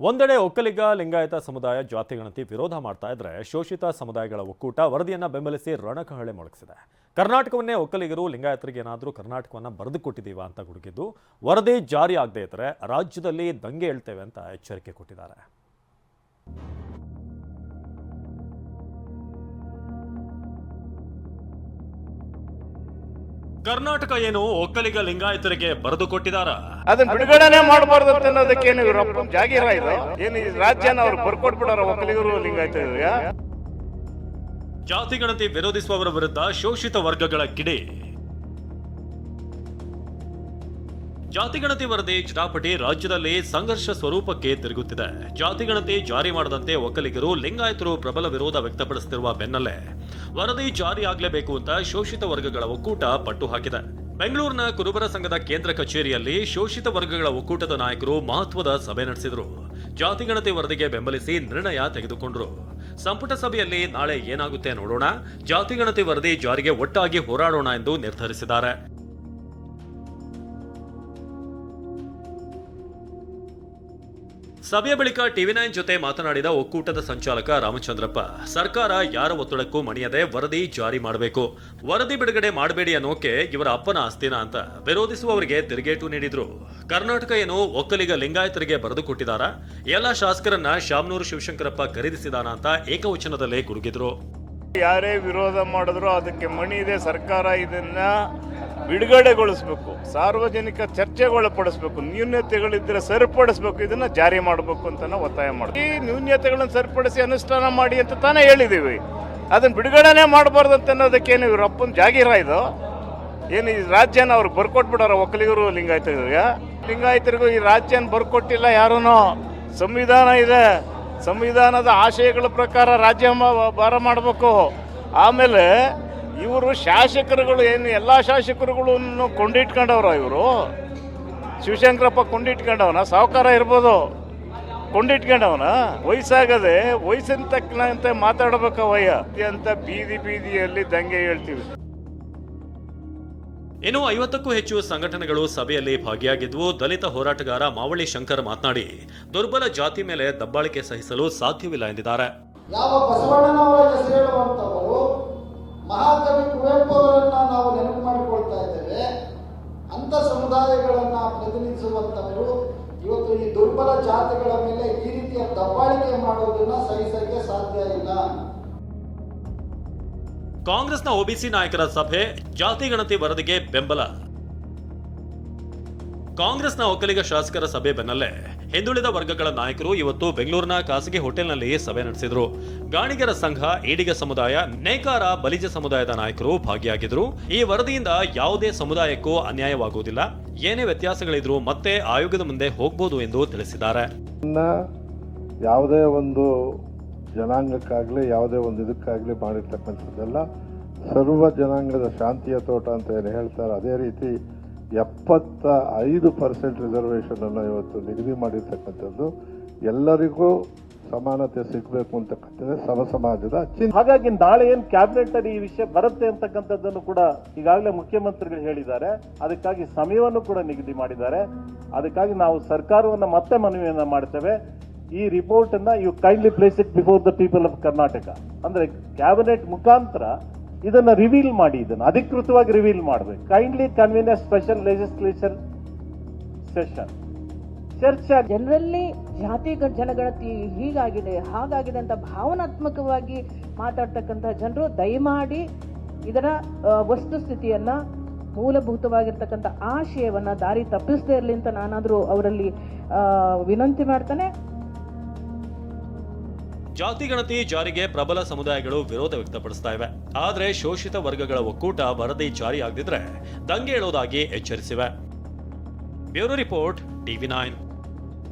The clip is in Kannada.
ಒಂದೆಡೆ ಒಕ್ಕಲಿಗ ಲಿಂಗಾಯತ ಸಮುದಾಯ ಜಾತಿ ಗಣತಿ ವಿರೋಧ ಮಾಡ್ತಾ ಇದ್ರೆ ಶೋಷಿತ ಸಮುದಾಯಗಳ ಒಕ್ಕೂಟ ವರದಿಯನ್ನ ಬೆಂಬಲಿಸಿ ರಣಕಹಳೆ ಮೊಳಗಿಸಿದೆ. ಕರ್ನಾಟಕವನ್ನೇ ಒಕ್ಕಲಿಗರು ಲಿಂಗಾಯತರಿಗೆ ಏನಾದರೂ ಕರ್ನಾಟಕವನ್ನ ಬರೆದು ಕೊಟ್ಟಿದ್ದೀವಾ ಅಂತ ಗುಡುಗಿದ್ದು ವರದಿ ಜಾರಿ ಆಗದೇ ಇದ್ರೆ ರಾಜ್ಯದಲ್ಲಿ ದಂಗೆ ಏಳ್ತೇವೆ ಅಂತ ಎಚ್ಚರಿಕೆ ಕೊಟ್ಟಿದ್ದಾರೆ. ಕರ್ನಾಟಕ ಏನು ಒಕ್ಕಲಿಗ ಲಿಂಗಾಯತರಿಗೆ ಬರೆದು ಕೊಟ್ಟಿದಾರ? ಅದನ್ನ ಬಿಡುಗಡೆನೆ ಮಾಡಬಾರ್ದು ಅನ್ನೋದಕ್ಕೇನು ಇವರಪ್ಪ ಜಾಗೀರ ಇದು? ಏನು ಈ ರಾಜ್ಯನ ಅವ್ರು ಬರ್ಕೊಟ್ಬಿಡಾರ ಒಕ್ಕಲಿಗರು ಲಿಂಗಾಯತರಿಗೆ? ಜಾತಿ ಗಣತಿ ವಿರೋಧಿಸುವವರ ವಿರುದ್ಧ ಶೋಷಿತ ವರ್ಗಗಳ ಕಿಡಿ. ಜಾತಿ ಗಣತಿ ವರದಿ ಜಟಾಪಟಿ ರಾಜ್ಯದಲ್ಲಿ ಸಂಘರ್ಷ ಸ್ವರೂಪಕ್ಕೆ ತಿರುಗುತ್ತಿದೆ. ಜಾತಿ ಗಣತಿ ಜಾರಿ ಮಾಡದಂತೆ ಒಕ್ಕಲಿಗರು ಲಿಂಗಾಯತರು ಪ್ರಬಲ ವಿರೋಧ ವ್ಯಕ್ತಪಡಿಸುತ್ತಿರುವ ಬೆನ್ನಲ್ಲೇ ವರದಿ ಜಾರಿಯಾಗಲೇಬೇಕು ಅಂತ ಶೋಷಿತ ವರ್ಗಗಳ ಒಕ್ಕೂಟ ಪಟ್ಟು ಹಾಕಿದೆ. ಬೆಂಗಳೂರಿನ ಕುರುಬರ ಸಂಘದ ಕೇಂದ್ರ ಕಚೇರಿಯಲ್ಲಿ ಶೋಷಿತ ವರ್ಗಗಳ ಒಕ್ಕೂಟದ ನಾಯಕರು ಮಹತ್ವದ ಸಭೆ ನಡೆಸಿದರು. ಜಾತಿ ಗಣತಿ ವರದಿಗೆ ಬೆಂಬಲಿಸಿ ನಿರ್ಣಯ ತೆಗೆದುಕೊಂಡರು. ಸಂಪುಟ ಸಭೆಯಲ್ಲಿ ನಾಳೆ ಏನಾಗುತ್ತೆ ನೋಡೋಣ, ಜಾತಿ ಗಣತಿ ವರದಿ ಜಾರಿಗೆ ಒಟ್ಟಾಗಿ ಹೋರಾಡೋಣ ಎಂದು ನಿರ್ಧರಿಸಿದ್ದಾರೆ. ಸಭೆಯ ಬಳಿಕ ಟಿವಿ9 ಜೊತೆ ಮಾತನಾಡಿದ ಒಕ್ಕೂಟದ ಸಂಚಾಲಕ ರಾಮಚಂದ್ರಪ್ಪ, ಸರ್ಕಾರ ಯಾರ ಒತ್ತಡಕ್ಕೂ ಮಣಿಯದೆ ವರದಿ ಜಾರಿ ಮಾಡಬೇಕು. ವರದಿ ಬಿಡುಗಡೆ ಮಾಡಬೇಡಿ ಅನ್ನೋಕೆ ಇವರ ಅಪ್ಪನ ಆಸ್ತಿನ ಅಂತ ವಿರೋಧಿಸುವವರಿಗೆ ತಿರುಗೇಟು ನೀಡಿದ್ರು. ಕರ್ನಾಟಕ ಏನು ಒಕ್ಕಲಿಗ ಲಿಂಗಾಯತರಿಗೆ ಬರೆದು ಕೊಟ್ಟಿದಾರ? ಎಲ್ಲ ಶಾಸಕರನ್ನ ಶಾಮನೂರು ಶಿವಶಂಕರಪ್ಪ ಖರೀದಿಸಿದಾನ ಅಂತ ಏಕವಚನದಲ್ಲೇ ಗುಡುಗಿದ್ರು. ಯಾರೇ ವಿರೋಧ ಮಾಡಿದ್ರು ಅದಕ್ಕೆ ಮಣಿ ಇದೆ. ಸರ್ಕಾರ ಇದನ್ನ ಬಿಡುಗಡೆಗೊಳಿಸಬೇಕು, ಸಾರ್ವಜನಿಕ ಚರ್ಚೆಗೊಳಪಡಿಸಬೇಕು, ನ್ಯೂನ್ಯತೆಗಳಿದ್ರೆ ಸರಿಪಡಿಸಬೇಕು, ಇದನ್ನ ಜಾರಿ ಮಾಡಬೇಕು ಅಂತ ಒತ್ತಾಯ ಮಾಡ್ತೀವಿ. ಈ ನ್ಯೂನ್ಯತೆಗಳನ್ನು ಸರಿಪಡಿಸಿ ಅನುಷ್ಠಾನ ಮಾಡಿ ಅಂತ ತಾನೇ ಹೇಳಿದೀವಿ. ಅದನ್ನ ಬಿಡುಗಡೆನೆ ಮಾಡಬಾರ್ದು ಅಂತ ಅನ್ನೋದಕ್ಕೇನು ಇವರಪ್ಪನ ಜಾಗೀರ ಇದು? ಏನು ಈ ರಾಜ್ಯನ ಅವ್ರು ಬರ್ಕೊಟ್ಬಿಡಾರ ಒಕ್ಕಲಿಗರು ಲಿಂಗಾಯತರಿಗೂ ಈ ರಾಜ್ಯನ ಬರ್ಕೊಟ್ಟಿಲ್ಲ ಯಾರೂ. ಸಂವಿಧಾನ ಇದೆ, ಸಂವಿಧಾನದ ಆಶಯಗಳ ಪ್ರಕಾರ ರಾಜ್ಯ ಭಾರ ಮಾಡಬೇಕು. ಆಮೇಲೆ ಇವರು ಶಾಸಕರುಗಳು ಏನು ಎಲ್ಲ ಶಾಸಕರುಗಳನ್ನು ಕೊಂಡಿಟ್ಕೊಂಡವ್ರ? ಇವರು ಶಿವಶಂಕರಪ್ಪ ಕೊಂಡಿಟ್ಕೊಂಡವನ? ಸಾಹುಕಾರ ಇರ್ಬೋದು, ಕೊಂಡಿಟ್ಕೊಂಡವನ? ವಯಸ್ಸಾಗದೆ ವಯಸ್ಸಿನ ತಕ್ಕಂತೆ ಮಾತಾಡಬೇಕವಯ್ಯ ಅಂತ ಬೀದಿಯಲ್ಲಿ ದಂಗೆ ಹೇಳ್ತೀವಿ. ಇನ್ನು 50ಕ್ಕೂ ಹೆಚ್ಚು ಸಂಘಟನೆಗಳು ಸಭೆಯಲ್ಲಿ ಭಾಗಿಯಾಗಿದ್ವು. ದಲಿತ ಹೋರಾಟಗಾರ ಮಾವಳಿ ಶಂಕರ್ ಮಾತನಾಡಿ, ದುರ್ಬಲ ಜಾತಿ ಮೇಲೆ ದಬ್ಬಾಳಿಕೆ ಸಹಿಸಲು ಸಾಧ್ಯವಿಲ್ಲ ಎಂದಿದ್ದಾರೆ. ಯಾವ ಬಸವಣ್ಣನವರ ಹೆಸರು ಹೇಳುವಂತವರು ಮಹಾಕವಿ ಕುವೆಂಪು ಅವರನ್ನ ನಾವು ನೆನಪು ಮಾಡಿಕೊಳ್ತಾ ಇದ್ದೇವೆ. ಅಂತ ಸಮುದಾಯಗಳನ್ನ ಪ್ರತಿನಿಧಿಸುವಂತವರು ಇವತ್ತು ಈ ದುರ್ಬಲ ಜಾತಿಗಳ ಮೇಲೆ ಈ ರೀತಿಯ ದಬ್ಬಾಳಿಕೆ ಮಾಡೋದನ್ನ ಸಹಿಸಕ್ಕೆ ಸಾಧ್ಯ ಇಲ್ಲ. ಕಾಂಗ್ರೆಸ್ನ ಒಬಿಸಿ ನಾಯಕರ ಸಭೆ, ಜಾತಿ ಗಣತಿ ವರದಿಗೆ ಬೆಂಬಲ. ಕಾಂಗ್ರೆಸ್ನ ಒಕ್ಕಲಿಗ ಶಾಸಕರ ಸಭೆ ಬೆನ್ನಲ್ಲೇ ಹಿಂದುಳಿದ ವರ್ಗಗಳ ನಾಯಕರು ಇವತ್ತು ಬೆಂಗಳೂರಿನ ಖಾಸಗಿ ಹೋಟೆಲ್ನಲ್ಲಿ ಸಭೆ ನಡೆಸಿದ್ರು. ಗಾಣಿಗರ ಸಂಘ, ಈಡಿಗ ಸಮುದಾಯ, ನೇಕಾರ, ಬಲಿಜ ಸಮುದಾಯದ ನಾಯಕರು ಭಾಗಿಯಾಗಿದ್ರು. ಈ ವರದಿಯಿಂದ ಯಾವುದೇ ಸಮುದಾಯಕ್ಕೂ ಅನ್ಯಾಯವಾಗುವುದಿಲ್ಲ, ಏನೇ ವ್ಯತ್ಯಾಸಗಳಿದ್ರು ಮತ್ತೆ ಆಯೋಗದ ಮುಂದೆ ಹೋಗಬಹುದು ಎಂದು ತಿಳಿಸಿದ್ದಾರೆ. ಯಾವುದೇ ಒಂದು ಜನಾಂಗಕ್ಕಾಗಲಿ ಯಾವುದೇ ಒಂದು ಇದಕ್ಕಾಗಲಿ ಮಾಡಿರ್ತಕ್ಕಂಥದ್ದೆಲ್ಲ ಸರ್ವ ಜನಾಂಗದ ಶಾಂತಿಯ ತೋಟ ಅಂತ ಏನು ಹೇಳ್ತಾರೆ, ಅದೇ ರೀತಿ 75% ರಿಸರ್ವೇಷನ್ ಅನ್ನು ಇವತ್ತು ನಿಗದಿ ಮಾಡಿರ್ತಕ್ಕಂಥದ್ದು. ಎಲ್ಲರಿಗೂ ಸಮಾನತೆ ಸಿಗಬೇಕು ಅಂತಕ್ಕಂಥದ್ದೇ ಸಮ ಸಮಾಜದ ಚಿಂತನೆ. ಹಾಗಾಗಿ ನಾಳೆ ಏನು ಕ್ಯಾಬಿನೆಟ್ ಅಲ್ಲಿ ಈ ವಿಷಯ ಬರುತ್ತೆ ಅಂತಕ್ಕಂಥದ್ದನ್ನು ಕೂಡ ಈಗಾಗಲೇ ಮುಖ್ಯಮಂತ್ರಿಗಳು ಹೇಳಿದ್ದಾರೆ. ಅದಕ್ಕಾಗಿ ಸಮಯವನ್ನು ಕೂಡ ನಿಗದಿ ಮಾಡಿದ್ದಾರೆ. ಅದಕ್ಕಾಗಿ ನಾವು ಸರ್ಕಾರವನ್ನು ಮತ್ತೆ ಮನವಿಯನ್ನ ಮಾಡ್ತೇವೆ. ಈ ರಿಪೋರ್ಟ್ ಅನ್ನ you kindly place it before the people of Karnataka. ಅಂದ್ರೆ ಕ್ಯಾಬಿನೆಟ್ ಮುಖಾಂತರ ಇದನ್ನ ರಿವೀಲ್ ಮಾಡಿ, ಇದನ್ನು ಅಧಿಕೃತವಾಗಿ ರಿವೀಲ್ ಮಾಡಬೇಕು. Kindly convene A special legislature session. ಚರ್ಚೆ ಜನರಲ್ಲಿ ಜಾತಿ ಜನಗಣತಿ ಹೀಗಾಗಿದೆ ಹಾಗಾಗಿದೆ ಅಂತ ಭಾವನಾತ್ಮಕವಾಗಿ ಮಾತಾಡ್ತಕ್ಕಂಥ ಜನರು ದಯಮಾಡಿ ಇದರ ವಸ್ತುಸ್ಥಿತಿಯನ್ನ, ಮೂಲಭೂತವಾಗಿರ್ತಕ್ಕಂಥ ಆಶಯವನ್ನ ದಾರಿ ತಪ್ಪಿಸದೇ ಇರಲಿ ಅಂತ ನಾನಾದರೂ ಅವರಲ್ಲಿ ವಿನಂತಿ ಮಾಡ್ತಾನೆ. ಜಾತಿ ಗಣತಿ ಜಾರಿಗೆ ಪ್ರಬಲ ಸಮುದಾಯಗಳು ವಿರೋಧ ವ್ಯಕ್ತಪಡಿಸ್ತಾ ಇವೆ. ಆದರೆ ಶೋಷಿತ ವರ್ಗಗಳ ಒಕ್ಕೂಟ ವರದಿ ಜಾರಿ ಆಗದಿದ್ರೆ ದಂಗೆ ಏಳೋದಾಗಿ ಎಚ್ಚರಿಸಿವೆ. Bureau report, ಟಿವಿ9.